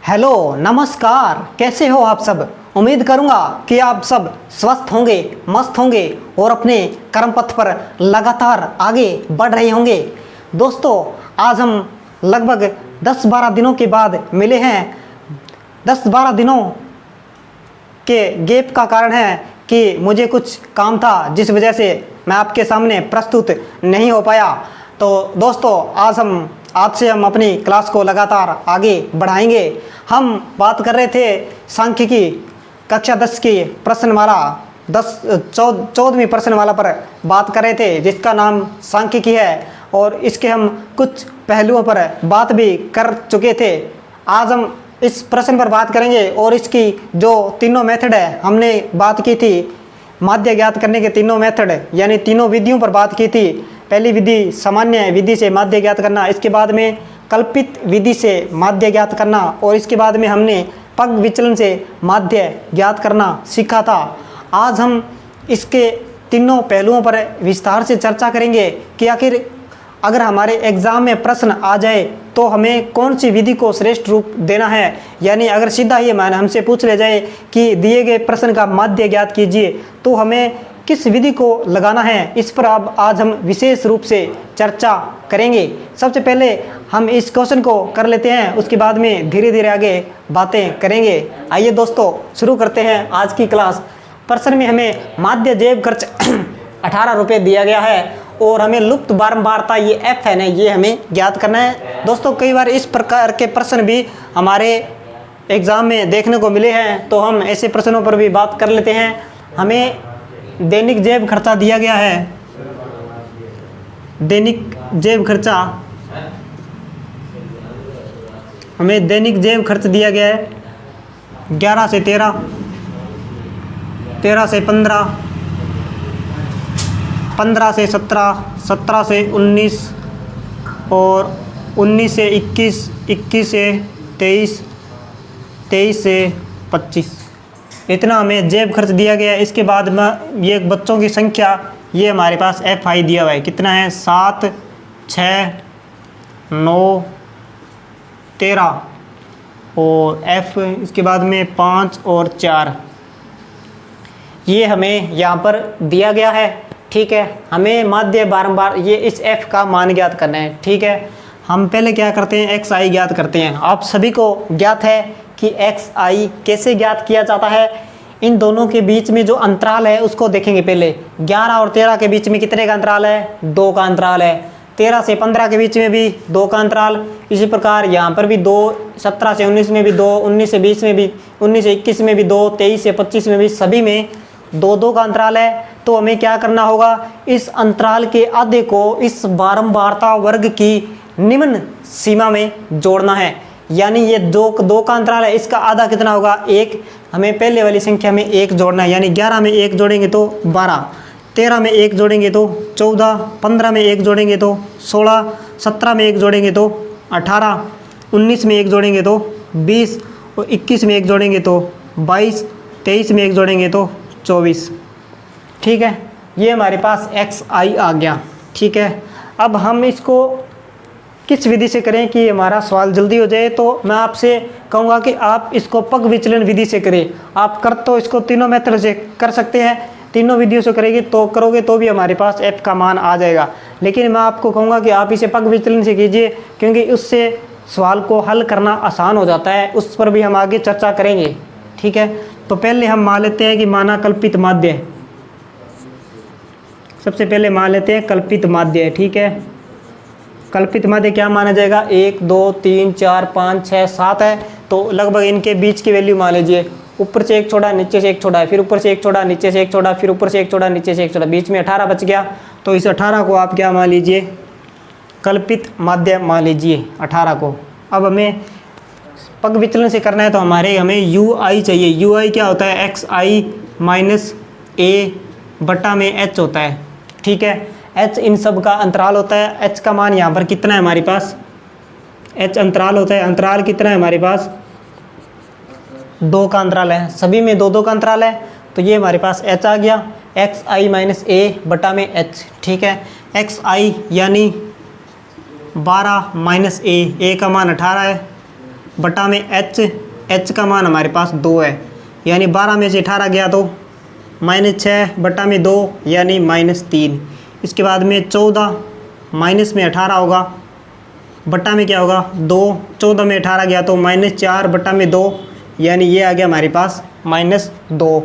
Hello नमस्कार, कैसे हो आप सब। उम्मीद करूंगा कि आप सब स्वस्थ होंगे, मस्त होंगे और अपने कर्म पथ पर लगातार आगे बढ़ रहे होंगे। दोस्तों, आज हम लगभग 10-12 दिनों के बाद मिले हैं। 10-12 दिनों के गैप का कारण है कि मुझे कुछ काम था जिस वजह से मैं आपके सामने प्रस्तुत नहीं हो पाया। तो दोस्तों, आज से हम अपनी क्लास को लगातार आगे बढ़ाएंगे। हम बात कर रहे थे सांख्यिकी कक्षा 10 की प्रश्नमाला 14वीं प्रश्नमाला पर बात कर रहे थे, जिसका नाम सांख्यिकी है, और इसके हम कुछ पहलुओं पर बात भी कर चुके थे। आज हम इस प्रश्न पर बात करेंगे और इसकी जो तीनों मेथड है, हमने बात की थी माध्य ज्ञात करने के तीनों मेथड यानी तीनों विधियों पर बात की थी। पहली विधि सामान्य विधि से माध्य ज्ञात करना, इसके बाद में कल्पित विधि से माध्य ज्ञात करना, और इसके बाद में हमने पग विचलन से माध्य ज्ञात करना सीखा था। आज हम इसके तीनों पहलुओं पर विस्तार से चर्चा करेंगे कि आखिर अगर हमारे एग्ज़ाम में प्रश्न आ जाए तो हमें कौन सी विधि को श्रेष्ठ रूप देना है। यानी अगर सीधा ये मान हमसे पूछ ले जाए कि दिए गए प्रश्न का माध्य ज्ञात कीजिए, तो हमें किस विधि को लगाना है, इस पर अब आज हम विशेष रूप से चर्चा करेंगे। सबसे पहले हम इस क्वेश्चन को कर लेते हैं, उसके बाद में धीरे धीरे आगे बातें करेंगे। आइए दोस्तों, शुरू करते हैं आज की क्लास। प्रश्न में हमें माध्य जैव खर्च 18 रुपये दिया गया है और हमें लुप्त बारंबारता ये एफ है ना, ये हमें ज्ञात करना है। दोस्तों, कई बार इस प्रकार के प्रश्न भी हमारे एग्ज़ाम में देखने को मिले हैं, तो हम ऐसे प्रश्नों पर भी बात कर लेते हैं। हमें दैनिक जैव खर्चा दिया गया है। दैनिक जैव खर्चा हमें दैनिक जैव खर्च दिया गया है 11 से 13, 13 से 15, 15 से 17, 17 से 19 और 19 से 21, 21 से 23, 23 से 25, इतना हमें जैव खर्च दिया गया है। इसके बाद में ये बच्चों की संख्या, ये हमारे पास एफ आई दिया हुआ है, कितना है 7, 6, 9, 13 और एफ इसके बाद में 5 और 4, ये हमें यहाँ पर दिया गया है। ठीक है, हमें माध्य बारंबार ये इस एफ का मान ज्ञात करना है। ठीक है, हम पहले क्या करते हैं, एक्स आई ज्ञात करते हैं। आप सभी को ज्ञात है कि एक्स आई कैसे ज्ञात किया जाता है। इन दोनों के बीच में जो अंतराल है उसको देखेंगे। पहले 11 और 13 के बीच में कितने का अंतराल है, 2 का अंतराल है। 13 से 15 के बीच में भी 2 का अंतराल। इसी प्रकार यहाँ पर भी 2, 17 से 19 में भी 2, 19 से 20 में भी, 19 से 21 में भी 2, 23 से 25 में भी, सभी में 2-2 का अंतराल है। तो हमें क्या करना होगा, इस अंतराल के आधे को इस बारंबारता वर्ग की निम्न सीमा में जोड़ना है। यानी ये 2 का अंतराल है, इसका आधा कितना होगा, 1। हमें पहले वाली संख्या में 1 जोड़ना है, यानी 11 में 1 जोड़ेंगे तो 12, 13 में 1 जोड़ेंगे तो 14, 15 में 1 जोड़ेंगे तो 16, 17 में 1 जोड़ेंगे तो 18, 19 में 1 जोड़ेंगे तो 20 और 21 में 1 जोड़ेंगे तो 22, 23 में 1 जोड़ेंगे तो 24। ठीक है, ये हमारे पास एक्स आई आ गया। ठीक है, अब हम इसको किस विधि से करें कि हमारा सवाल जल्दी हो जाए, तो मैं आपसे कहूँगा कि आप इसको पग विचलन विधि से करें। आप कर तो इसको तीनों मेथड से कर सकते हैं, तीनों विधियों से करोगे तो भी हमारे पास एफ का मान आ जाएगा। लेकिन मैं आपको कहूँगा कि आप इसे पग विचलन से कीजिए, क्योंकि उससे सवाल को हल करना आसान हो जाता है। उस पर भी हम आगे चर्चा करेंगे। ठीक है, तो पहले हम मान लेते हैं कि माना कल्पित माध्य, सबसे पहले मान लेते हैं कल्पित माध्य। ठीक है, कल्पित माध्य क्या माना जाएगा, 1, 2, 3, 4, 5, 6, 7 है, तो लगभग इनके बीच की वैल्यू मान लीजिए। ऊपर से एक छोड़ा, नीचे से एक छोड़ा है, फिर ऊपर से एक छोड़ा, नीचे से एक छोड़ा, फिर ऊपर से एक छोड़ा, नीचे से एक छोड़ा, बीच में 18 बच गया। तो इस 18 को आप क्या मान लीजिए, कल्पित माध्य मान लीजिए 18 को। अब हमें पग विचलन से करना है, तो हमें यू आई चाहिए। यू आई क्या होता है, एक्स आई माइनस ए बटा में एच होता है। ठीक है, एच इन सब का अंतराल होता है। एच का मान यहाँ पर कितना है हमारे पास, एच अंतराल होता है। अंतराल कितना है हमारे पास, 2 का अंतराल है, सभी में 2-2 का अंतराल है। तो ये हमारे पास एच आ गया, एक्स आई माइनस ए बटा में एच। ठीक है, एक्स आई यानी 12 माइनस ए का मान 18 है, बटा में एच का मान हमारे पास 2 है, यानी 12 में से 18 गया तो -6 बटा में 2 यानी -3। इसके बाद में 14 माइनस में 18 होगा, बटा में क्या होगा 2, 14 में 18 गया तो -4 बटा में 2 यानी ये आ गया हमारे पास -2।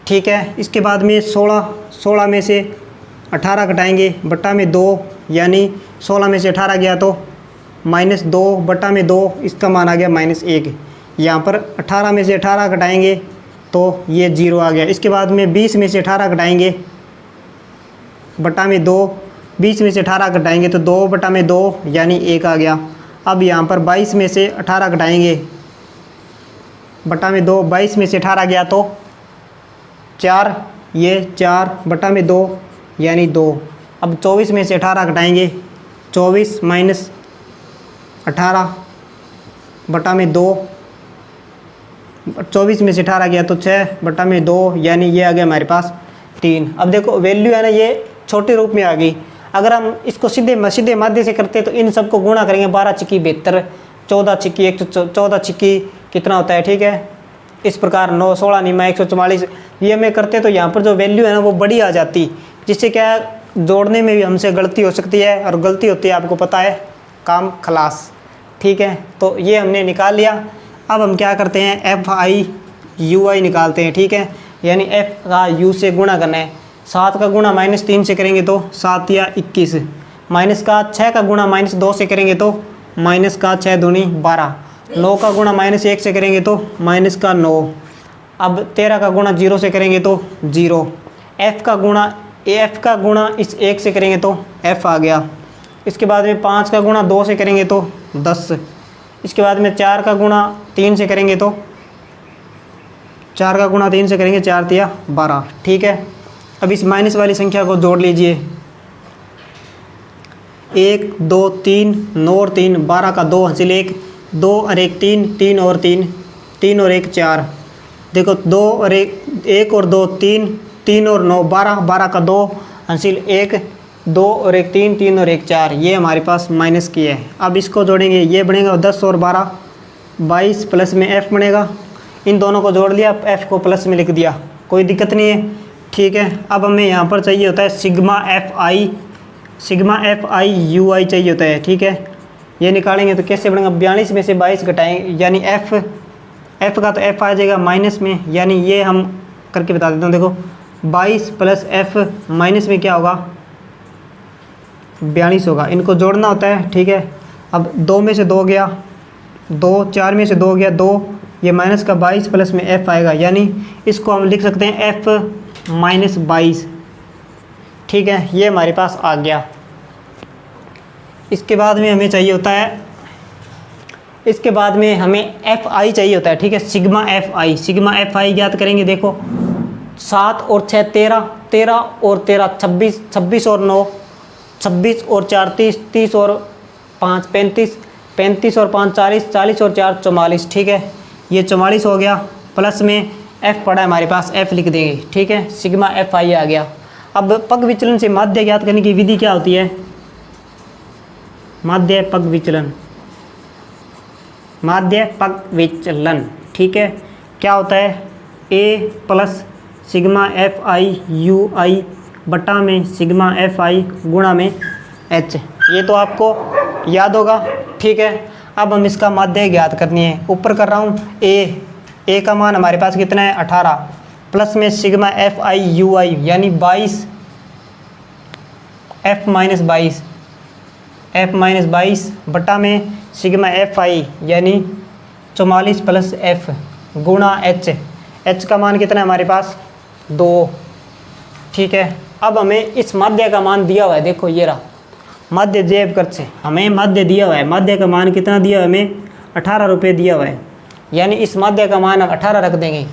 ठीक है, इसके बाद में 16 में से 18 घटाएंगे बटा में 2 यानी 16 में से 18 गया तो -2 बटा में 2, इसका मान आ गया -1। यहाँ पर 18 में से 18 घटाएंगे तो ये 0 आ गया। इसके बाद में 20 में से 18 घटाएंगे बटा में 2, 20 में से 18 घटाएंगे तो 2 बटा में 2 यानी 1 आ गया। अब यहाँ पर 22 में से 18 घटाएंगे बटा में 2, 22 में से 18 गया तो 4, ये 4 बटा में 2 यानी 2। अब 24 में से 18 घटाएंगे, 24 माइनस 18 बटा में 2, 24 में से 18 गया तो 6 बटा में 2 यानी ये आ गया हमारे पास 3। अब देखो वैल्यू है ना ये छोटे रूप में आ गई। अगर हम इसको सीधे माध्य से करते तो इन सबको गुणा करेंगे, 12 छिक्की 72, 14 छिक्की 114 छिक्की कितना होता है, ठीक है। इस प्रकार 9, 16 निमा 144 ये में करते तो यहाँ पर जो वैल्यू है ना वो बड़ी आ जाती, जिससे क्या जोड़ने में भी हमसे गलती हो सकती है, और गलती होती है आपको पता है, काम खलास। ठीक है, तो ये हमने निकाल लिया। अब हम क्या करते हैं, FI/UI निकालते हैं। ठीक है, यानी F का U से गुणा करना है। 7 का गुणा -3 से करेंगे तो 7 या 21, माइनस का 6 का गुणा -2 से करेंगे तो माइनस का 6 दूनी 12, 9 का गुणा -1 से करेंगे तो माइनस का 9। अब 13 का गुणा 0 से करेंगे तो 0। F का गुणा इस 1 से करेंगे तो F आ गया। इसके बाद में 5 का गुणा 2 से करेंगे तो 10। इसके बाद में 4 का गुणा 3 से करेंगे तो 4 का गुणा 3 से करेंगे 4 तिया 12। ठीक है, अब इस माइनस वाली संख्या को जोड़ लीजिए। 1 2 3 9 और 3 12 का 2 हासिल 1, 2 और 1 3, 3 और 3, 3 और 1 4। देखो 2 और 1 और 2 3, 3 और 9 12, 12 का 2 हासिल 1, 2 और 1 3, 3 और 1 4। ये हमारे पास माइनस की है। अब इसको जोड़ेंगे, ये बनेगा 10 और 12 22 प्लस में F बनेगा। इन दोनों को जोड़ लिया, F को प्लस में लिख दिया, कोई दिक्कत नहीं है। ठीक है, अब हमें यहाँ पर चाहिए होता है सिग्मा FI/UI चाहिए होता है। ठीक है, ये निकालेंगे तो कैसे बनेगा, 42 में से 22 घटाएंगे यानी F का तो F आ जाएगा माइनस में, यानी ये हम करके बता देता हूँ। देखो 22 प्लस F माइनस में क्या होगा, 42 होगा। इनको जोड़ना होता है। ठीक है, अब 2 में से 2 गया 2, 4 में से 2 गया 2, ये माइनस का 22 प्लस में F आएगा, यानी इसको हम लिख सकते हैं F -22। ठीक है, ये हमारे पास आ गया। इसके बाद में हमें चाहिए होता है, इसके बाद में हमें FI चाहिए होता है। ठीक है, सिग्मा FI ज्ञात करेंगे। देखो 7 और 6 13, 13 और 13 26, 26 और 9 26 और 4 30, 30 और 5 35, 35 और 5 40, 40 और 4 44। ठीक है, ये 44 हो गया, प्लस में F पड़ा है हमारे पास, F लिख देंगे। ठीक है, सिग्मा FI आ गया। अब पग विचलन से माध्य ज्ञात करने की विधि क्या होती है, माध्य पग विचलन। ठीक है, क्या होता है, A प्लस सिग्मा FI/UI बटा में सिग्मा FI गुणा में H। ये तो आपको याद होगा। ठीक है, अब हम इसका माध्य ज्ञात करनी है। ऊपर कर रहा हूँ A का मान हमारे पास कितना है 18, प्लस में सिग्मा FI/UI यानी 22 F-22 बटा में सिग्मा FI यानी 44 प्लस F गुणा H का मान कितना है हमारे पास 2। ठीक है, अब हमें इस माध्य का मान दिया हुआ है। देखो ये रहा माध्य जेब खर्च से हमें माध्य दिया हुआ है। माध्य का मान कितना दिया हुआ है, हमें 18 रुपये दिया हुआ है, यानी इस माध्य का मान हम 18 रख देंगे।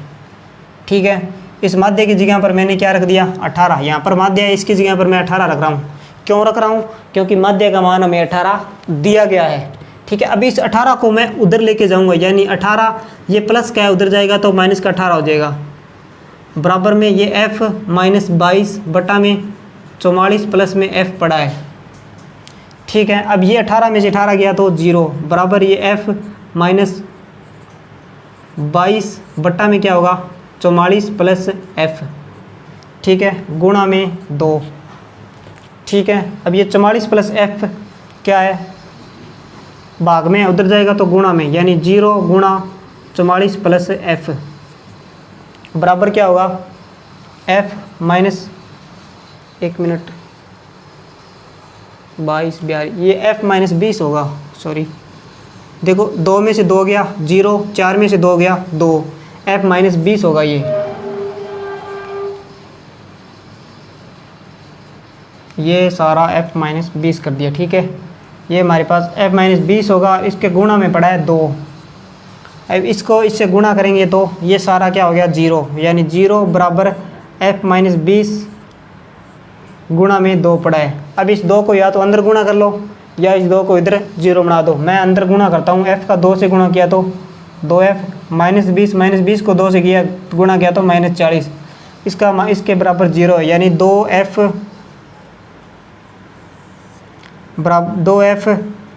ठीक है, इस माध्य की जगह पर मैंने क्या रख दिया 18। यहाँ पर माध्य है, इसकी जगह पर मैं 18 रख रहा हूँ। क्यों रख रहा हूँ, क्योंकि माध्य का मान हमें 18 दिया गया है। ठीक है, अभी इस 18 को मैं उधर लेके जाऊँगा, यानी 18 ये प्लस क्या है उधर जाएगा तो माइनस का 18 हो जाएगा, बराबर में ये F-22 बटा में 44 प्लस में F पड़ा है। ठीक है, अब ये 18 में से 18 गया तो 0, बराबर ये F 22 बट्टा में क्या होगा 44 प्लस f, ठीक है, गुणा में 2, ठीक है। अब ये 44 प्लस f क्या है, भाग में उधर जाएगा तो गुणा में, यानी 0 गुणा 44 प्लस f बराबर क्या होगा f माइनस 1 मिनट 22 42, ये f माइनस 20 होगा, सॉरी देखो 2 में से 2 गया 0, 4 में से 2 गया 2, f माइनस 20 होगा ये सारा f माइनस 20 कर दिया, ठीक है। ये हमारे पास f माइनस 20 होगा, इसके गुणा में पड़ा है 2। अब इसको इससे गुणा करेंगे तो ये सारा क्या हो गया 0, यानी 0 बराबर f माइनस 20 गुणा में 2 पड़ा है। अब इस 2 को या तो अंदर गुणा कर लो या इस 2 को इधर 0 बना दो। मैं अंदर गुणा करता हूँ, f का 2 से गुणा किया तो 2f माइनस 20 को 2 से किया गुणा किया तो माइनस 40, इसका इसके बराबर 0 है, यानी 2f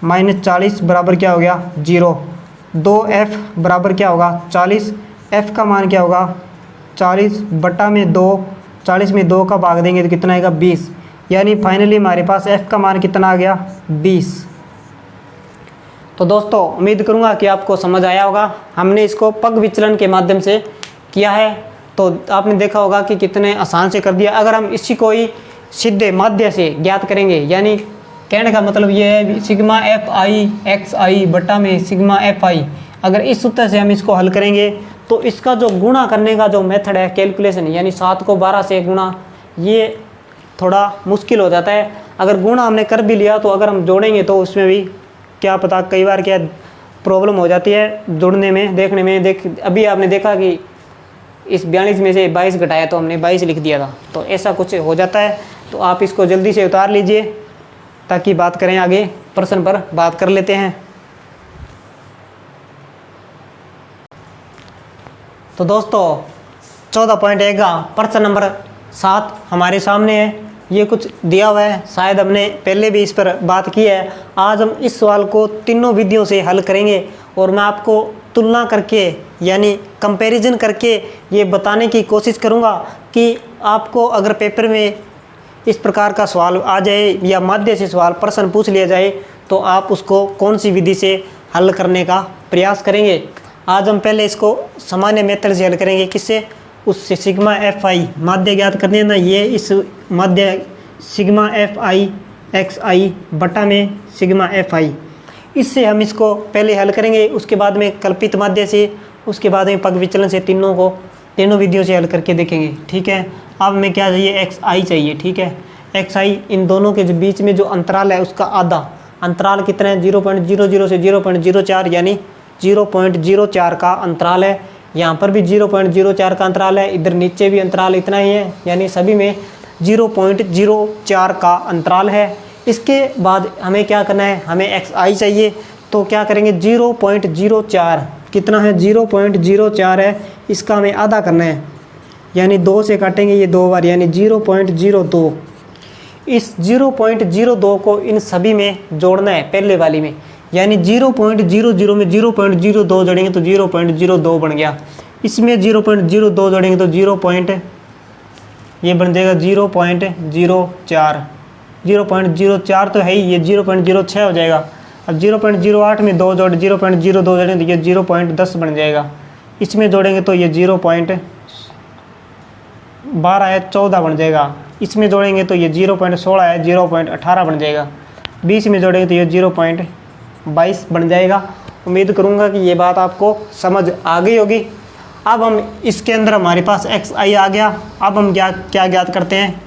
माइनस 40 बराबर क्या हो गया 0। 2f बराबर क्या होगा 40, f का मान क्या होगा 40 बटा में 2, 40 में 2 का भाग देंगे तो कितना आएगा 20, यानी फाइनली हमारे पास f का मान कितना आ गया 20। तो दोस्तों उम्मीद करूंगा कि आपको समझ आया होगा। हमने इसको पग विचलन के माध्यम से किया है, तो आपने देखा होगा कि कितने आसान से कर दिया। अगर हम इसी को ही सीधे माध्य से ज्ञात करेंगे, यानी कहने का मतलब ये है sigma f i x i बटा में सिग्मा एफ आई, अगर इस सूत्र से हम इसको हल करेंगे तो इसका जो गुणा करने का जो मेथड है कैलकुलेशन, यानी 7 को 12 से गुणा, ये थोड़ा मुश्किल हो जाता है। अगर गुणा हमने कर भी लिया तो अगर हम जोड़ेंगे तो उसमें भी क्या पता कई बार क्या प्रॉब्लम हो जाती है जोड़ने में, देखने में। अभी आपने देखा कि इस 42 में से 22 घटाया तो हमने 22 लिख दिया था, तो ऐसा कुछ हो जाता है। तो आप इसको जल्दी से उतार लीजिए ताकि बात करें, आगे प्रश्न पर बात कर लेते हैं। तो दोस्तों 14.1 का प्रश्न नंबर 7 हमारे सामने है। ये कुछ दिया हुआ है, शायद हमने पहले भी इस पर बात की है। आज हम इस सवाल को तीनों विधियों से हल करेंगे और मैं आपको तुलना करके यानी कंपैरिजन करके ये बताने की कोशिश करूँगा कि आपको अगर पेपर में इस प्रकार का सवाल आ जाए या माध्य से सवाल प्रश्न पूछ लिया जाए तो आप उसको कौन सी विधि से हल करने का प्रयास करेंगे। आज हम पहले इसको सामान्य मेथड से हल करेंगे, किससे, उससे सिग्मा एफ आई माध्य ज्ञात करने ना, ये इस माध्य sigma f i x i बटा में सिग्मा एफ आई, इससे हम इसको पहले हल करेंगे। उसके बाद में कल्पित माध्य से, उसके बाद में पग विचलन से, तीनों विधियों से हल करके देखेंगे, ठीक है। अब हमें क्या चाहिए, एक्स आई चाहिए, ठीक है। एक्स आई इन दोनों के बीच में जो अंतराल है उसका आधा, अंतराल कितना है 0.00 से 0.04, यानी 0.04 का अंतराल है। यहाँ पर भी 0.04 का अंतराल है, इधर नीचे भी अंतराल इतना ही है, यानी सभी में 0.04 का अंतराल है। इसके बाद हमें क्या करना है, हमें एक्स आई चाहिए, तो क्या करेंगे 0.04 कितना है 0.04 है, इसका हमें आधा करना है, यानी 2 से काटेंगे ये 2 बार, यानी 0.02। इस 0.02 को इन सभी में जोड़ना है पहले वाली में, यानी 0.00 में 0.02 जोड़ेंगे तो 0.02 बन गया। इसमें 0.02 जोड़ेंगे तो ये बन जाएगा 0.04। 0.04 तो है ही, ये 0.06 हो जाएगा। अब 0.08 में 2 जोड़ 0.02 जोड़ेंगे तो ये 0.10 बन जाएगा। इसमें जोड़ेंगे तो ये 0.12 है 14 बन जाएगा। इसमें जोड़ेंगे तो ये 0.16 है 0.18 बन जाएगा। 20 में जोड़ेंगे तो ये 0.22 बन जाएगा। उम्मीद करूँगा कि ये बात आपको समझ आ गई होगी। अब हम इसके अंदर हमारे पास एक्स आई आ गया। अब हम क्या ज्ञात करते हैं,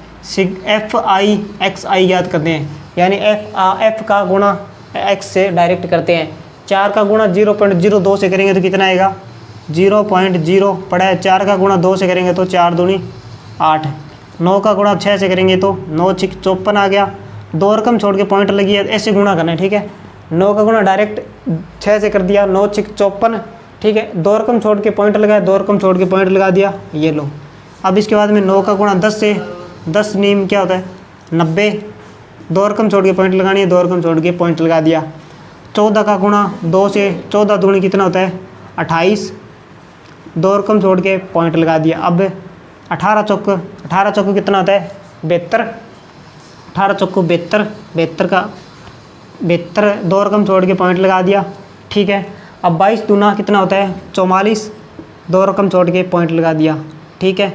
एफ आई एक्स आई ज्ञात करते हैं, यानी एफ का गुणा एक्स से डायरेक्ट करते हैं। 4 का गुणा 0.02 से करेंगे तो कितना आएगा 0.0 पड़ा है। 4 का गुणा 2 से करेंगे तो 4 दूनी 8। 9 का गुणा 6 से करेंगे तो 9 6 54 आ गया। 2 रकम छोड़ के पॉइंट लगी है, ऐसे गुणा करना है, ठीक है। 9 का गुणा डायरेक्ट 6 से कर दिया, 9 6 54, ठीक है। 2 रकम छोड़ के पॉइंट लगाया, 2 रकम छोड़ के पॉइंट लगा दिया, ये लो। अब इसके बाद में 9 का गुणा 10 से, 10 नीम क्या होता है 90। 2 रकम छोड़ के पॉइंट लगानी है, 2 रकम छोड़ के पॉइंट लगा दिया। 14 का गुणा 2 से, 14 दूनी कितना होता है 28। दो रकम छोड़ के पॉइंट लगा दिया। अब 18 चौको कितना होता है 72, 18 चौको 72, 72 का 72 दो रकम छोड़ के पॉइंट लगा दिया, ठीक है। अब 22 दूना कितना होता है 44, दो रकम छोड़ के पॉइंट लगा दिया, ठीक है।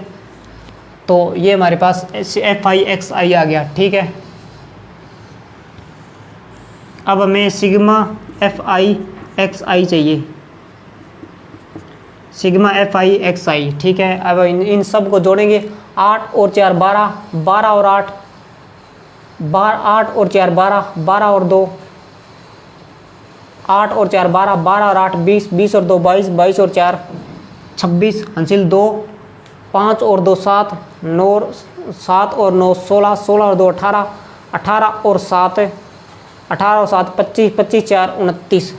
तो ये हमारे पास FI/XI आ गया, ठीक है। अब हमें सिग्मा FI/XI चाहिए, सिग्मा FI/XI, ठीक है। अब इन सब को जोड़ेंगे, 8 और 4 12, 12 और 8 8 और 4 12, 12 और 2 8 और 4 12, 12 और 8 20, 20 और 2 22, 22 और 4 26, हासिल 2, 5 और 2 7, 9 7 और 9 16, 16 और 2 18, 18 और 7 18 और 7 25, 25 4 29,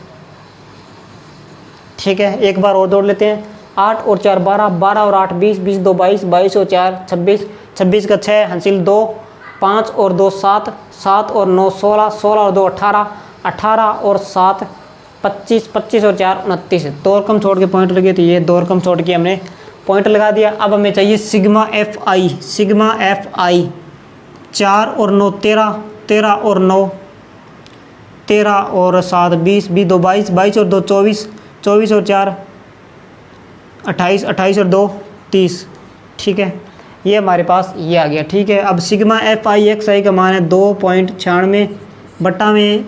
ठीक है। एक बार और जोड़ लेते हैं, 8 और 4 12, 12 और 8 20, 20 2 22, 22 और 4 26, 26 का 6 हासिल 2, 5 और 2 7, 7 और 9 16, 16 और 2 18, 18 और 7 25, 25 और 4 29, दो रकम छोड़ के पॉइंट लगे, तो ये दो रकम छोड़ के हमने पॉइंट लगा दिया। अब हमें चाहिए सिग्मा FI, सिग्मा FI 4 और 9 13, 13 और 9 13 और 7 20, 20 2 22, 22 और 2 24, 24 और 4 28, 28 और 2 30, ठीक है। ये हमारे पास ये आ गया, ठीक है। अब सिग्मा FI/XI का मान है 2.96 बट्टा में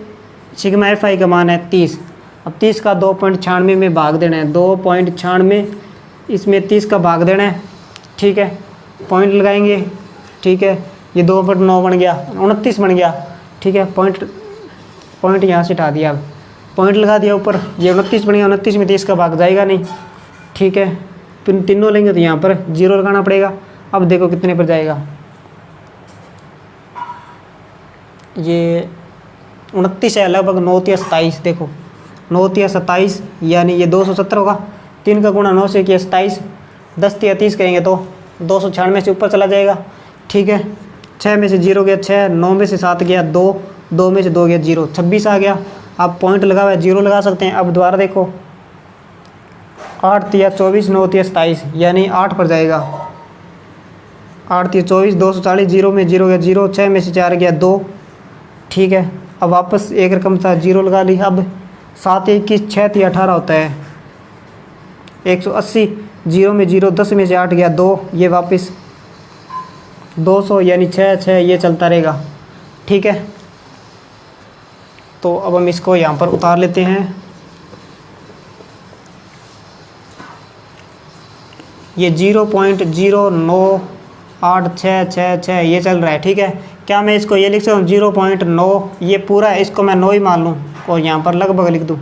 सिग्मा FI का मान है 30। अब 30 का 2.96 में भाग देना है, 2.96 इसमें 30 का भाग देना है, ठीक है। पॉइंट लगाएंगे, ठीक है। ये 2.9 बन गया, 29 बन गया, ठीक है। पॉइंट यहाँ से हटा दिया, अब पॉइंट लगा दिया ऊपर, ये 29 बन गया। 29 में 30 का भाग जाएगा नहीं, ठीक है। फिर तीनों लेंगे तो यहाँ पर 0 लगाना पड़ेगा। अब देखो कितने पर जाएगा, ये 29 है, लगभग 9 या 27, देखो 9 या 27, यानी ये 270 होगा। 3 का गुणा 9 से किया 27, 10 या 30 करेंगे तो 296 से ऊपर चला जाएगा, ठीक है। 6 में से 0 गया 6, 9 में से 7 गया 2, 2 में से 2 गया 0, 26 आ गया। आप पॉइंट लगा हुआ है 0 लगा सकते हैं। अब दोबारा देखो, 8 या 24, 9 या 27, यानी 8 पर जाएगा। 8 या 24, 240, 0 में 0 गया 0, 6 में से 4 गया 2, ठीक है। अब वापस एक रकम था 0 लगा ली। अब 7 21, 6 या 18 होता है 180, 0 में 0, 10 में से 8 गया 2, ये वापस 200, यानी 6 6 ये चलता रहेगा, ठीक है। तो अब हम इसको यहाँ पर उतार लेते हैं। ये 0.098666 ये चल रहा है, ठीक है। क्या मैं इसको ये लिख सकता हूँ 0.9, ये पूरा है, इसको मैं 9 ही मान लूँ और यहाँ पर लगभग लिख दूँ,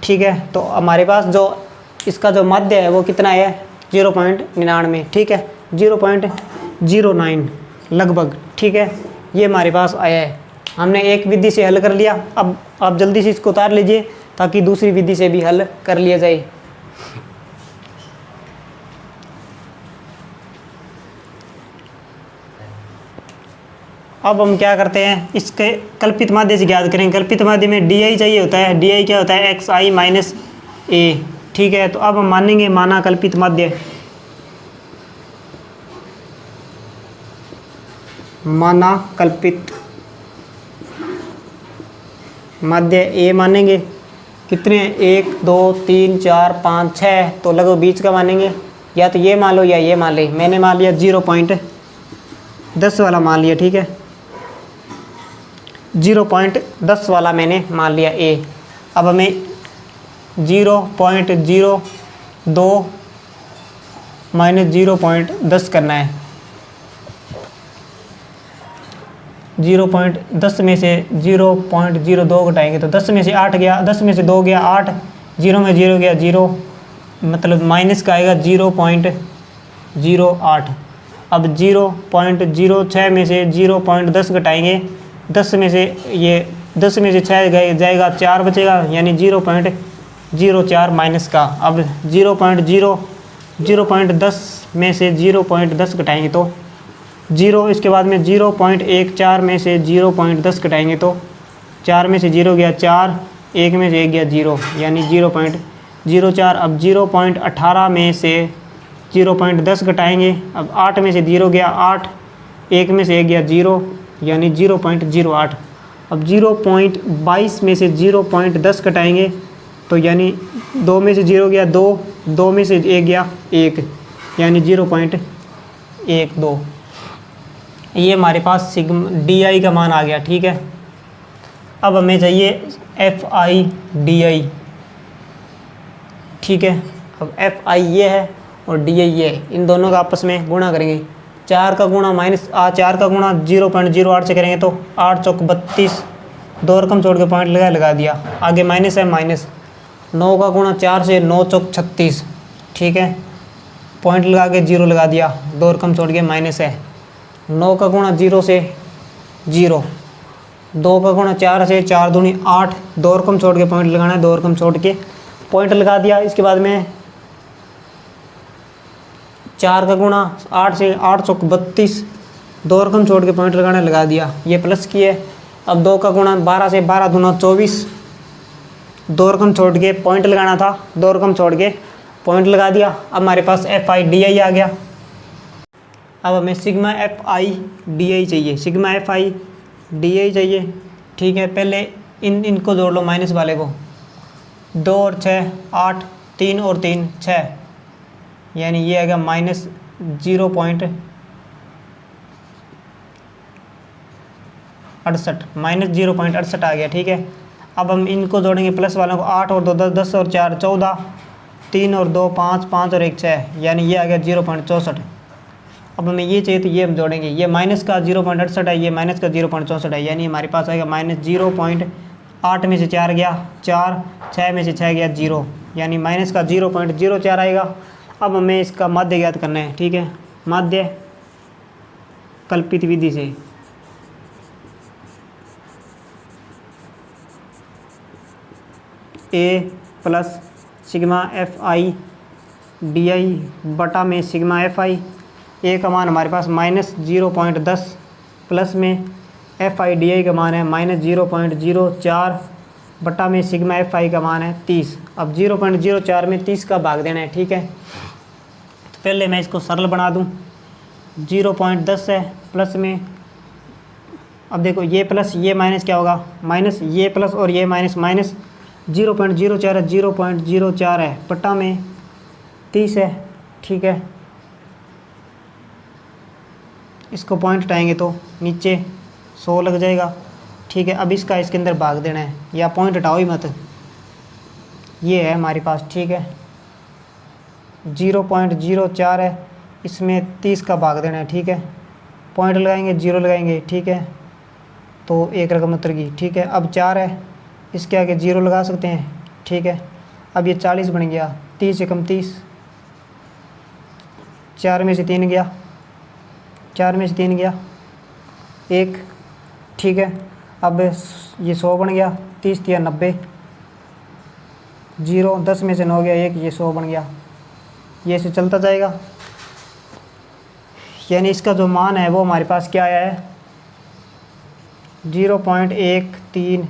ठीक है। तो हमारे पास जो इसका जो मध्य है वो कितना है 0.99, ठीक है, 0.09 लगभग, ठीक है। ये हमारे पास आया है, हमने एक विधि से हल कर लिया। अब आप जल्दी से इसको उतार लीजिए ताकि दूसरी विधि से भी हल कर लिया जाए। अब हम क्या करते हैं, इसके कल्पित माध्य से ज्ञात करेंगे। कल्पित माध्य में DI चाहिए होता है, DI क्या होता है XI माइनस A, ठीक है। तो अब हम मानेंगे माना कल्पित माध्य, माना कल्पित माध्य A मानेंगे कितने 1 2 3 4 5 6, तो लगभग बीच का मानेंगे, या तो ये मान लो या ये मान ले। मैंने मान लिया 0.10 वाला मान लिया, ठीक है, 0.10 वाला मैंने मान लिया A। अब हमें 0.02 माइनस 0.10 करना है। 0.10 में से 0.02 घटाएंगे तो 10 में से 8 गया, 10 में से 2 गया 8, 0 में 0 गया 0, मतलब माइनस का आएगा 0.08। अब 0.06 में से 0.10 घटाएंगे, 10 में से ये 10 में से 6 जाएगा 4 बचेगा, यानी 0.04 माइनस का। अब 0.10 में से 0.10 घटाएंगे तो 0, इसके बाद में 0.14 में से 0.10 घटाएंगे तो 4 में से 0 गया 4, 1 में से 1 गया 0, यानी 0.4। अब 0.18 में से 0.10 घटाएंगे। अब 8 में से 0 गया 8, 1 में से 1 गया 0, यानी 0.08। अब 0.22 में से 0.10 घटाएंगे तो यानी 2 में से 0 गया 2, 2 में से 1 गया 1, यानी 0.12। ये हमारे पास सिग्मा DI का मान आ गया। ठीक है, अब हमें चाहिए FI DI। ठीक है, अब FI ये है और DI ये है, इन दोनों का आपस में गुणा करेंगे। 4 का गुणा 0.08 से करेंगे तो 8 चौक 32, 2 रकम छोड़ के पॉइंट लगा दिया। आगे माइनस है, माइनस 9 का गुणा 4 से 9 चौक 36। ठीक है, पॉइंट लगा के 0 लगा दिया, 2 रकम छोड़ के माइनस है। 9 का गुणा 0 से 0, 2 का गुणा 4 से 4 दूनी 8, 2 रकम छोड़ के पॉइंट लगाना है, 2 रकम छोड़ के पॉइंट लगा दिया। इसके बाद में 4 का गुणा 8 से 8 चौक 32, 2 रकम छोड़ के पॉइंट लगाना लगा दिया, ये प्लस की है। अब 2 का गुणा 12 से 12 दूना 24, 2 रकम छोड़ के पॉइंट लगाना था, 2 रकम छोड़ के पॉइंट लगा दिया। अब हमारे पास FI DI आ गया। अब हमें सिग्मा FI DI चाहिए, सिग्मा FI DI चाहिए। ठीक है, पहले इनको जोड़ लो, माइनस वाले को। 2 और 6 8, 3 और 3 6, यानी ये आएगा माइनस 0.68, माइनस 0.68 आ गया। ठीक है, अब हम इनको जोड़ेंगे प्लस वालों को। 8 और 2 10, 10 और 4 14, 3 और 2 5, 5 और 1 6, यानी ये आ गया 0.64। अब हमें ये चाहिए तो ये हम जोड़ेंगे, ये माइनस का 0.68 है, ये माइनस का 0.64 है, यानी हमारे पास आएगा माइनस 0.8 में से 4 गया 4, 6 में से 6 गया 0, यानी माइनस का 0.04 आएगा। अब हमें इसका माध्य ज्ञात करना है। ठीक है, माध्य कल्पित विधि से A plus sigma FI DI बटा में सिग्मा FI। A का मान हमारे पास माइनस 0.10, प्लस में FI DI का मान है माइनस 0.04 बटा में सिग्मा FI का मान है 30। अब 0.04 में 30 का भाग देना है। ठीक है, तो पहले मैं इसको सरल बना दूं। 0.10 है, प्लस में, अब देखो ये प्लस ये माइनस क्या होगा, माइनस ये प्लस और ये माइनस, माइनस 0.04 है, 0.04 है बटा में 30 है। ठीक है, इसको पॉइंट हटाएंगे तो नीचे 100 लग जाएगा। ठीक है, अब इसका इसके अंदर भाग देना है, या पॉइंट हटाओ ही मत, ये है हमारे पास। ठीक है, 0.04 है, इसमें 30 का भाग देना है। ठीक है, पॉइंट लगाएंगे 0 लगाएंगे। ठीक है, तो एक रकम उतर गई। ठीक है, अब 4 है, इसके आगे 0 लगा सकते हैं। ठीक है, अब ये 40 बन गया, 30 से कम 30, 4 में से 3 गया, 4 में से 3 गया 1। ठीक है, अब ये 100 बन गया, 30 या 90, 0, 10 में से 9 गया 1, ये 100 बन गया। ये से चलता जाएगा, यानी इसका जो मान है वो हमारे पास क्या आया है, 0.13।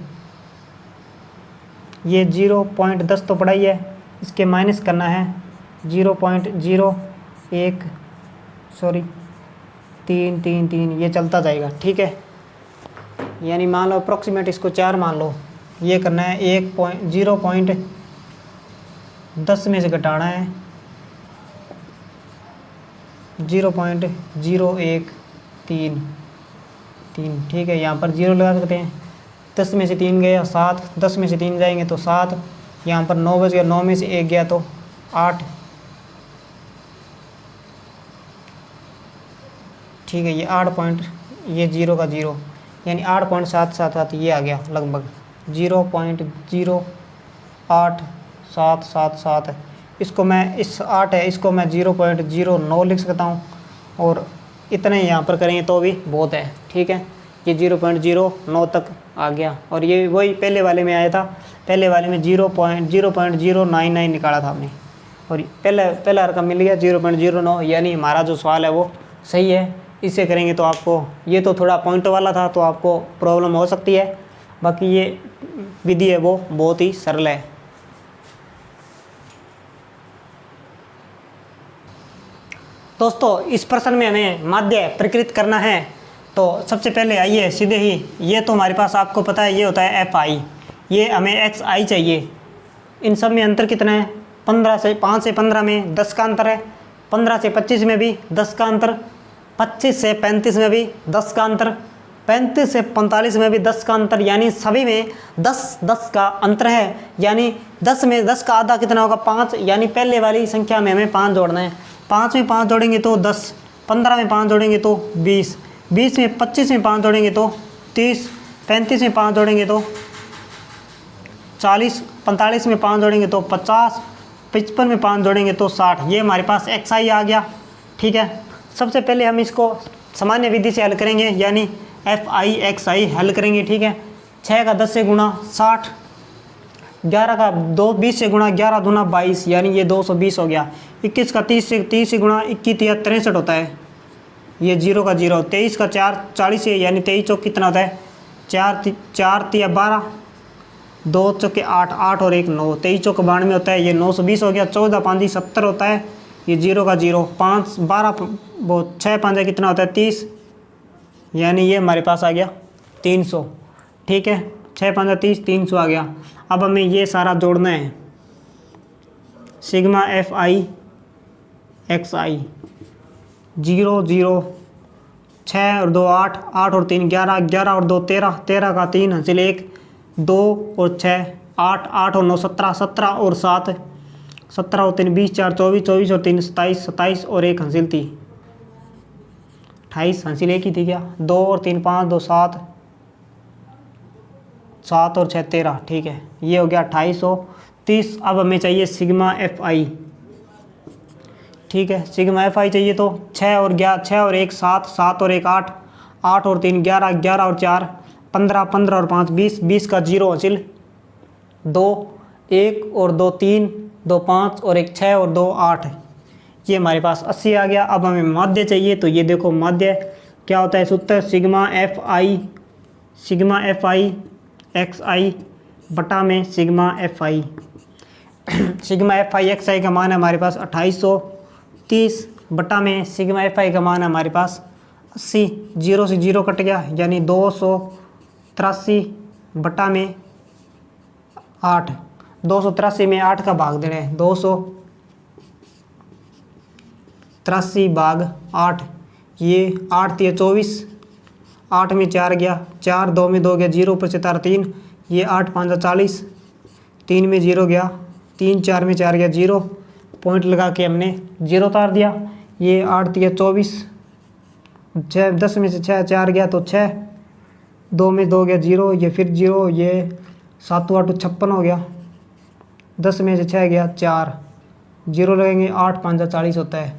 ये 0.10 तो पड़ा ही है, इसके माइनस करना है 0.01, सॉरी 3, ये चलता जाएगा। ठीक है, यानी मान लो अप्रॉक्सीमेट इसको 4 मान लो, ये करना है 0.10 में से घटाना है 0.013। ठीक है, यहाँ पर 0 लगा सकते हैं। 10 में से 3 गया 7, 10 में से 3 जाएंगे तो 7, यहाँ पर 9 बज गया, 9 में से 1 गया तो 8। ठीक है, ये 8 पॉइंट, ये 0 का 0, यानी 8.777 ये आ गया लगभग 0.087777। इसको मैं, इस 8 है, इसको मैं 0.09 लिख सकता हूँ, और इतने यहाँ पर करेंगे तो भी बहुत है। ठीक है, ये 0.09 तक आ गया, और ये वही पहले वाले में आया था। पहले वाले में 0.099 निकाला था हमने, और पहला रकम मिल गया 0.09, यानी हमारा जो सवाल है वो सही है। इससे करेंगे तो आपको, ये तो थोड़ा पॉइंट वाला था तो आपको प्रॉब्लम हो सकती है, बाकी ये विधि है वो बहुत ही सरल है। दोस्तों इस प्रश्न में हमें माध्य प्रकृत करना है। तो सबसे पहले आइए सीधे ही, ये तो हमारे पास आपको पता है ये होता है एफ आई, ये हमें एक्स आई चाहिए। इन सब में अंतर कितना है? 5 से 15 में 10 का अंतर है, 15 से 25 में भी 10 का अंतर, 25 से 35 में भी 10 का अंतर, 35 से 45 में भी 10 का अंतर, यानी सभी में 10-10 का अंतर है। यानी 10 में 10 का आधा कितना होगा? 5, यानी पहले वाली संख्या में हमें 5 जोड़ना है। 5 में 5 जोड़ेंगे तो 10, 15 में 5 जोड़ेंगे तो 20, 20 में 25 में 5 जोड़ेंगे तो 30, 35 में 5 जोड़ेंगे तो 40, 45 में 5 जोड़ेंगे तो 50, 55 में 5 जोड़ेंगे तो 60। ये हमारे पास एक्स आई आ गया। ठीक है, सबसे पहले हम इसको सामान्य विधि से हल करेंगे, यानी एफ आई एक्स आई हल करेंगे। ठीक है, 6 का 10 से गुणा 60, 11 का 20 से गुणा 11 दूना 22, यानी ये 220 हो गया। 21 का 30 से गुणा 21 या 63 होता है, ये 0 का 0। 23 का 4 40 है, यानी 23 चौक कितना होता है? 4 तिया 12, 2 चौके 8, 8 और 1 9, 23 चौक 92 होता है, ये 920 हो गया। 14 5 70 होता है, ये 0 का 0। 5 12 वो 6 5 कितना होता है? 30, यानी ये हमारे पास आ गया 300। ठीक है, 6 5 30, 300 आ गया। अब हमें ये सारा जोड़ना है, सिग्मा एफ आई एक्स आई 0 0, 6 और 2 8, 8 और 3 11, 11 और 2 13, 13 का 3 हासिल 1, 2 और 6 8, 8 और 9 17, 17 और 7 17 और 3 20, 4 24, 24 और 3 27, 27 और 1 हासिल थी 28, हासिल 1 ही थी क्या? 2 और 3 5, 2 7, 7 और 6 13। ठीक है, ये हो गया 2830। अब हमें चाहिए सिग्मा एफ आई। ठीक है, सिग्मा एफ आई चाहिए तो 6 और 1 7, 7 और 1 8, 8 और 3 11, 11 और 4 15, 15 और 5 20, 20 का 0 हासिल 2, 1 और 2 3, 2 5 और 1 6 और 2 8, ये हमारे पास 80 आ गया। अब हमें माध्य चाहिए, तो ये देखो माध्य क्या होता है? सूत्र sigma f i x i बटा में sigma f i. Sigma f i x i का मान है हमारे पास 2830 बटा में सिग्मा एफ आई का मान है हमारे पास 80। 0 से 0 कट गया, यानी 283 बटा में 8। 283 में 8 का भाग देना है, 283 भाग 8, ये 8 3 24, 8 में 4 गया, 4 2 में 2 गया, 0 ऊपर से 3, ये 8 5 40, 3 में 0 गया, 3 4 में 4 गया 0, पॉइंट लगा के हमने 0 उतार दिया। ये 8 3 24, 6 10 में से 6 4 गया तो 6, 2 में 2 गया 0, ये फिर 0, ये 7 8 56 हो गया, 10 में से 6 गया 4, 0 लगेंगे, 8 5 40 होता है।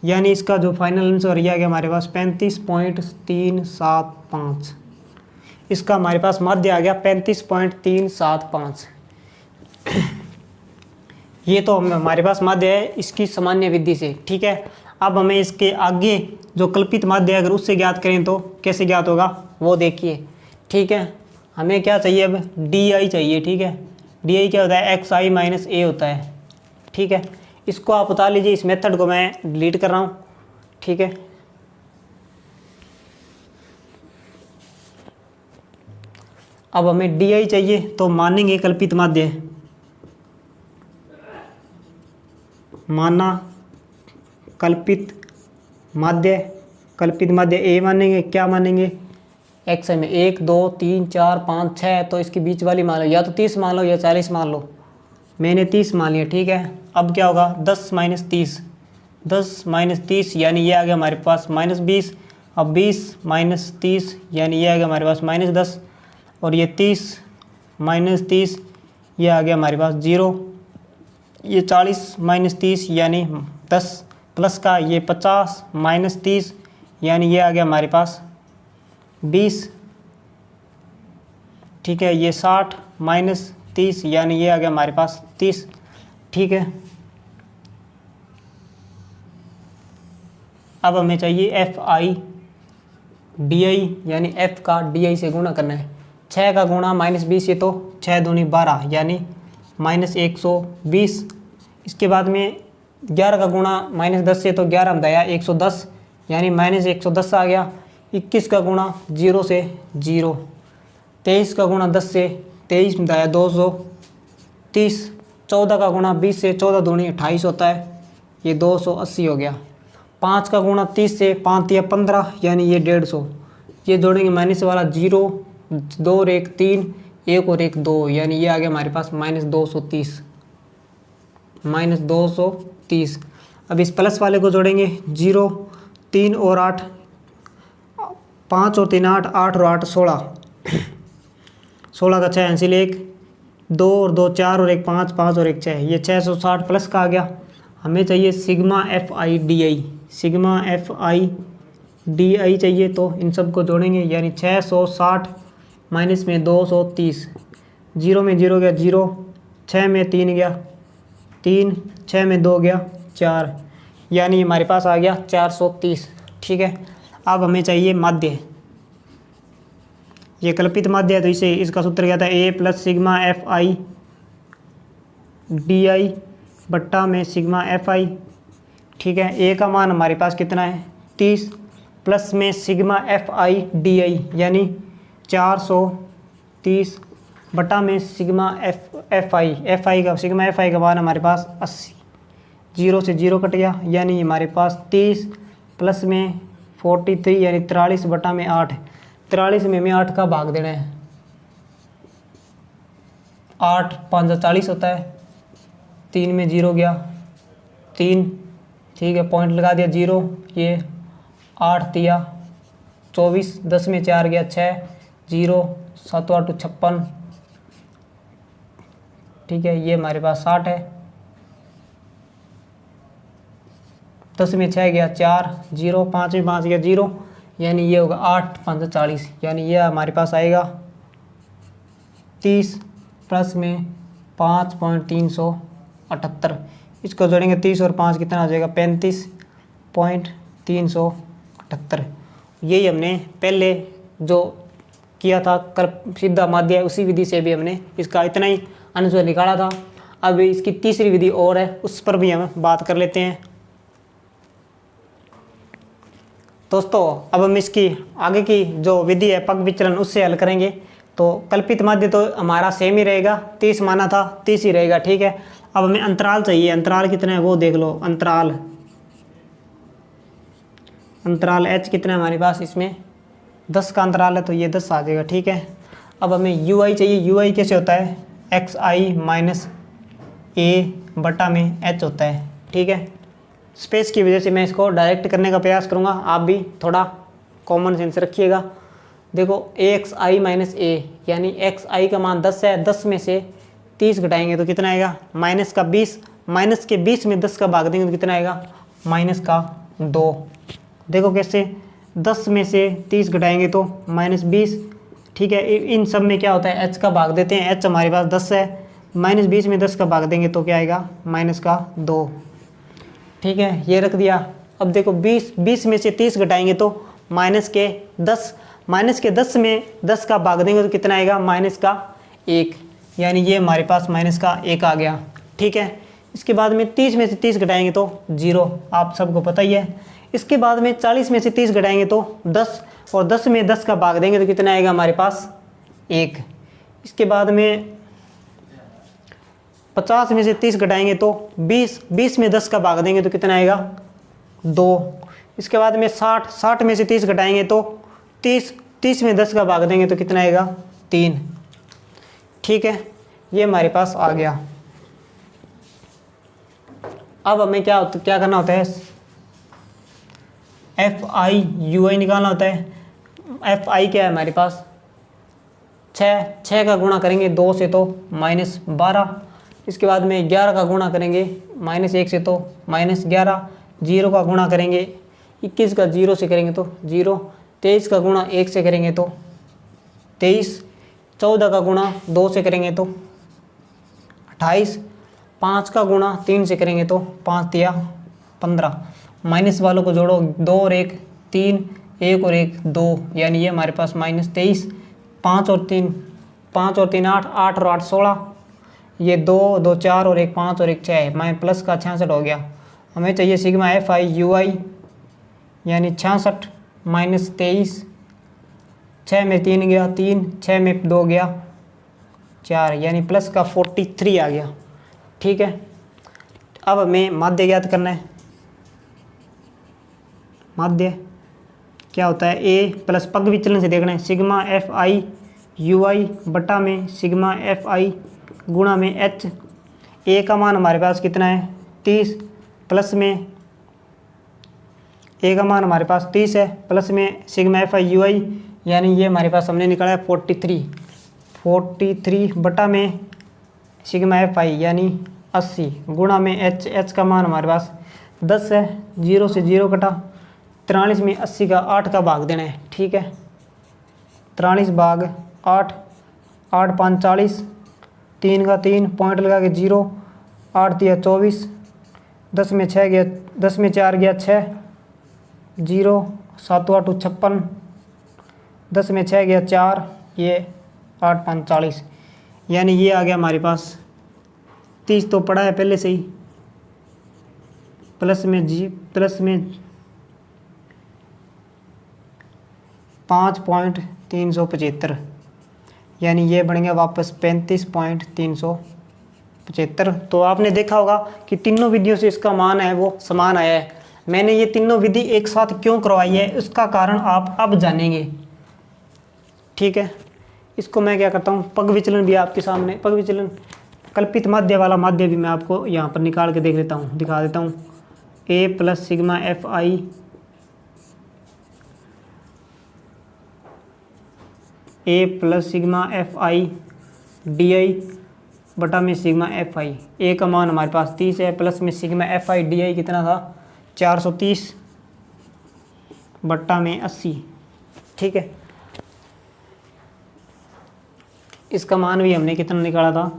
यानी इसका जो फाइनल आंसर यह आ गया हमारे पास 35.375। इसका हमारे पास माध्य आ गया 35.375। ये तो हमारे पास माध्य है इसकी सामान्य विधि से। ठीक है, अब हमें इसके आगे जो कल्पित माध्य है अगर उससे ज्ञात करें तो कैसे ज्ञात होगा वो देखिए। ठीक है, हमें क्या चाहिए? अब डी आई चाहिए। ठीक है, डी आई क्या होता है? एक्स आई माइनस ए होता है। ठीक है, इसको आप बता लीजिए, इस मेथड को मैं डिलीट कर रहा हूँ। ठीक है, अब हमें डी आई चाहिए तो मानेंगे कल्पित माध्य, माना कल्पित माध्य ए मानेंगे। क्या मानेंगे? एक्स में 1 2 3 4 5 6, तो इसके बीच वाली मान लो, या तो 30 मान लो या 40 मान लो, मैंने 30 मान लिया। ठीक है, अब क्या होगा? 10 - 30, 10 - 30 यानी ये आ गया हमारे पास -20। अब 20 - 30 यानी ये आ गया हमारे पास -10, और ये 30 - 30 ये आ गया हमारे पास 0। ये 40 - 30 यानी 10 प्लस का, ये 50 - 30 यानी ये आ गया हमारे पास 20। ठीक है, ये 60 - 30 यानी ये आ गया हमारे पास 30। ठीक है, अब हमें चाहिए एफ आई डी आई, यानी एफ का डी आई से गुणा करना है। 6 का गुणा -20, ये तो 6 दूनी 12 यानी -120। इसके बाद में 11 का गुणा -10 से तो 11 में आया 110, यानी -110 आ गया। 21 का गुणा 0 से 0। 23 का गुणा 10 से 23 में आया 230। 14 का गुणा 20 से 14 दूनी 28 होता है, ये 280 हो गया। 5 का गुणा 30 से 5 या 15, यानी ये 150। ये जोड़ेंगे माइनस वाला 0, 2 और 1 3, 1 और 1 2, यानी ये आ गया हमारे पास -230। -230। अब इस प्लस वाले को जोड़ेंगे 0, 3 और 8, 5 और 3 8, 8 और 8 16। 16 का 6 एंसिल 1, 2 और 2 4 और 1 5, 5 और 1 6, ये 660 प्लस का आ गया। हमें चाहिए सिग्मा FI/DI, सिग्मा FI/DI चाहिए, तो इन सब को जोड़ेंगे, यानी 660 माइनस में 230। 0 में 0 गया 0, 6 में 3 गया 3, 6 में 2 गया 4, यानी हमारे पास आ गया 430। ठीक है, अब हमें चाहिए माध्य। ये कल्पित माध्य है, तो इसे इसका सूत्र क्या था, A प्लस सिग्मा FI/DI बट्टा में सिग्मा FI। ठीक है, A का मान हमारे पास कितना है 30, प्लस में सिग्मा FI/DI यानी 430 बटा में सिग्मा FI का सिग्मा FI का मान हमारे पास 80। 0 से 0 कट गया, यानी हमारे पास 30 प्लस में 43 यानी 43 बटा में 8। 43 में हमें 8 का भाग देना है, 8 5 40 होता है। 3 में 0 गया 3, ठीक है, पॉइंट लगा दिया 0। ये 8 दिया 24, 10 में 4 गया 6, 0 7 8 56। ठीक है, ये हमारे पास 60 है। 10 में 6 गया 4, 0 5 में 5 गया 0, यानी ये होगा 8 5 40, यानी ये हमारे पास आएगा 30 प्लस में 5.378। इसको जोड़ेंगे 30 और 5 कितना आ जाएगा 35.378। यही हमने पहले जो किया था सीधा माध्य, उसी विधि से भी हमने इसका इतना ही आंसर निकाला था। अब इसकी तीसरी विधि और है, उस पर भी हम बात कर लेते हैं। दोस्तों अब हम इसकी आगे की जो विधि है पग विचलन, उससे हल करेंगे। तो कल्पित माध्य तो हमारा सेम ही रहेगा, 30 माना था 30 ही रहेगा। ठीक है, अब हमें अंतराल चाहिए। अंतराल कितना है वो देख लो। अंतराल h कितना है हमारे पास, इसमें 10 का अंतराल है, तो ये 10 आ जाएगा। ठीक है, अब हमें ui चाहिए। ui कैसे होता है, xi माइनस a बटा में h होता है। ठीक है, स्पेस की वजह से मैं इसको डायरेक्ट करने का प्रयास करूँगा, आप भी थोड़ा कॉमन सेंस रखिएगा। देखो axi माइनस a, यानी xi का मान 10 है, 10 में से 30 घटाएंगे तो कितना आएगा माइनस का 20, माइनस के 20 में 10 का भाग देंगे तो कितना आएगा माइनस का 2। देखो कैसे, 10 में से 30 घटाएंगे तो -20। ठीक है, इन सब में क्या होता है h का भाग देते हैं, h हमारे पास 10 है, -20 में 10 का भाग देंगे तो क्या आएगा माइनस का 2। ठीक है, ये रख दिया। अब देखो 20 में से 30 घटाएंगे तो माइनस के 10 में 10 का भाग देंगे तो कितना आएगा माइनस का 1, यानी ये हमारे पास माइनस का 1 आ गया। ठीक है, इसके बाद में 30 में से 30 घटाएंगे तो 0, आप सबको पता ही है। इसके बाद में 40 में से 30 घटाएंगे तो 10, और 10 में 10 का भाग देंगे तो कितना आएगा हमारे पास 1। इसके बाद में 50 में से 30 घटाएंगे तो 20 में 10 का भाग देंगे तो कितना आएगा 2। इसके बाद में 60 में से 30 घटाएंगे तो 30 में 10 का भाग देंगे तो कितना आएगा 3। ठीक है, ये हमारे पास आ गया। अब हमें क्या करना होता है, FI/UI निकालना होता है। FI क्या है हमारे पास 6 का गुणा करेंगे 2 से तो -12। इसके बाद में 11 का गुणा करेंगे -1 से तो -11। 0 का गुणा करेंगे 21 का 0 से करेंगे तो 0। 23 का गुणा 1 से करेंगे तो 23। 14 का गुणा 2 से करेंगे तो 28। 5 का गुणा 3 से करेंगे तो 5 या 15। माइनस वालों को जोड़ो, 2 और 1 3, 1 और 1 2, यानी ये हमारे पास -23। 5 और 3 8, 8 और 8 16, ये 2 2 4 और 1 5 और 1 6 है, प्लस का 66 हो गया। हमें चाहिए सिग्मा एफ आई यू आई यानी 66 माइनस 23, 6 में 3 गया 3, 6 में 2 गया 4 यानी प्लस का 43 आ गया। ठीक है, अब हमें माध्य ज्ञात करना है। माध्य क्या होता है, ए प्लस पग विचलन से देखना है, सिग्मा एफ आई यू आई बटा में सिग्मा एफ आई गुणा में एच। ए का मान हमारे पास कितना है 30, प्लस में ए का मान हमारे पास 30 है, प्लस में सिग्मा एफ आई यू आई यानी ये हमारे पास हमने निकाला है 43 बटा में सिग्मा एफ आई यानी 80 गुणा में एच। एच का मान हमारे पास 10 है, 0 से 0 कटा, 43 में 80 का 8 का भाग देना है। ठीक है, 43 भाग 8, 8 5 40, 3 का 3 पॉइंट लगा के 0, 8 दिया 24, 10 में 6 गया, 10 में 4 गया 6, 0 7 8 56, 10 में 6 गया 4, ये 8 5 40 यानी ये आ गया हमारे पास 30 तो पड़ा है पहले से ही, प्लस में 5.375 यानी ये बन गया वापस 35.375। तो आपने देखा होगा कि तीनों विधियों से इसका मान है वो समान आया है। मैंने ये तीनों विधि एक साथ क्यों करवाई है उसका कारण आप अब जानेंगे। ठीक है, इसको मैं क्या करता हूँ, पग विचलन भी आपके सामने, पग विचलन कल्पित माध्य वाला माध्य भी मैं आपको यहाँ पर निकाल के देख लेता हूँ, दिखा देता हूँ। A plus sigma f i A plus sigma f i d i बटा में सिग्मा एफ आई। ए का मान हमारे पास 30 है, प्लस में सिग्मा एफ आई डी आई कितना था 430 बट्टा में 80। ठीक है, इसका मान भी हमने कितना निकाला था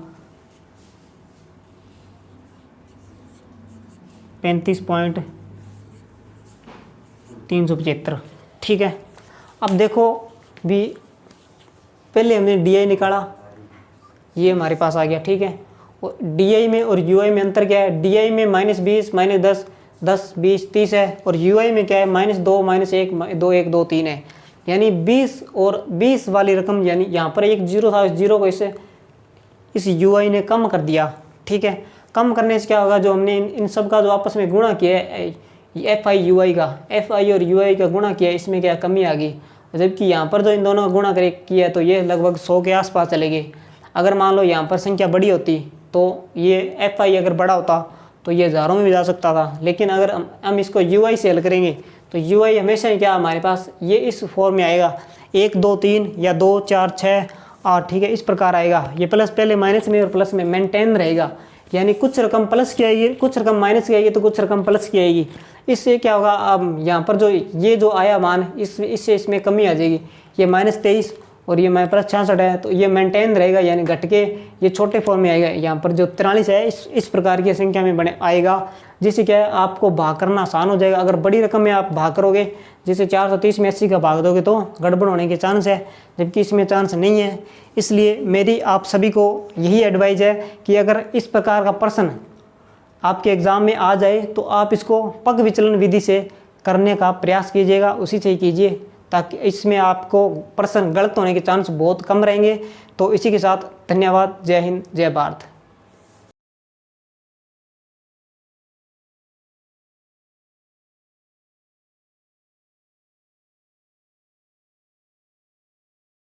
35.375। ठीक है, अब देखो भी पहले हमने डी आई निकाला, ये हमारे पास आ गया। ठीक है, और डी आई में और यू आई में अंतर क्या है, डी आई में -20 -10 10 20 30 है, और यू आई में क्या है -2 -1 2 1 2 3 है, यानी 20 और 20 वाली रकम, यानी यहाँ पर एक जीरो था, इस जीरो को इस यू आई ने कम कर दिया। ठीक है, कम करने से क्या होगा, जो हमने इन सब का जो आपस में गुणा किया है एफ आई यू आई का, एफ आई और यू आई का गुणा किया, इसमें क्या कमी आ गई, जबकि यहाँ पर जो इन दोनों का गुणा किया तो ये लगभग 100 के आसपास चले गए। अगर मान लो यहाँ पर संख्या बड़ी होती तो ये एफ आई अगर बड़ा होता तो ये हज़ारों में भी जा सकता था, लेकिन अगर हम इसको यू आई से हल करेंगे तो यू आई हमेशा ही क्या हमारे पास ये इस फॉर्म में आएगा 1 2 3 या 2 4 6 8। ठीक है, इस प्रकार आएगा, ये प्लस पहले माइनस में और प्लस में मेंटेन रहेगा, यानी कुछ रकम प्लस की आएगी, कुछ रकम माइनस की आएगी तो कुछ रकम प्लस की आएगी। इससे क्या होगा, अब यहाँ पर जो ये जो आया मान इससे इसमें कमी आ जाएगी, ये -23 और ये +66 है तो ये मेंटेन रहेगा, यानी घट के ये छोटे फॉर्म में आएगा। यहाँ पर जो 43 है इस प्रकार की संख्या में बने आएगा, जिससे क्या है आपको भाग करना आसान हो जाएगा। अगर बड़ी रकम में आप भाग करोगे, जैसे 430 में 80 का भाग दोगे तो गड़बड़ होने के चांस है, जबकि इसमें चांस नहीं है। इसलिए मेरी आप सभी को यही एडवाइस है कि अगर इस प्रकार का प्रश्न आपके एग्ज़ाम में आ जाए तो आप इसको पग विचलन विधि से करने का प्रयास कीजिएगा, उसी से ही कीजिए, ताकि इसमें आपको प्रश्न गलत होने के चांस बहुत कम रहेंगे। तो इसी के साथ धन्यवाद। जय हिंद, जय भारत।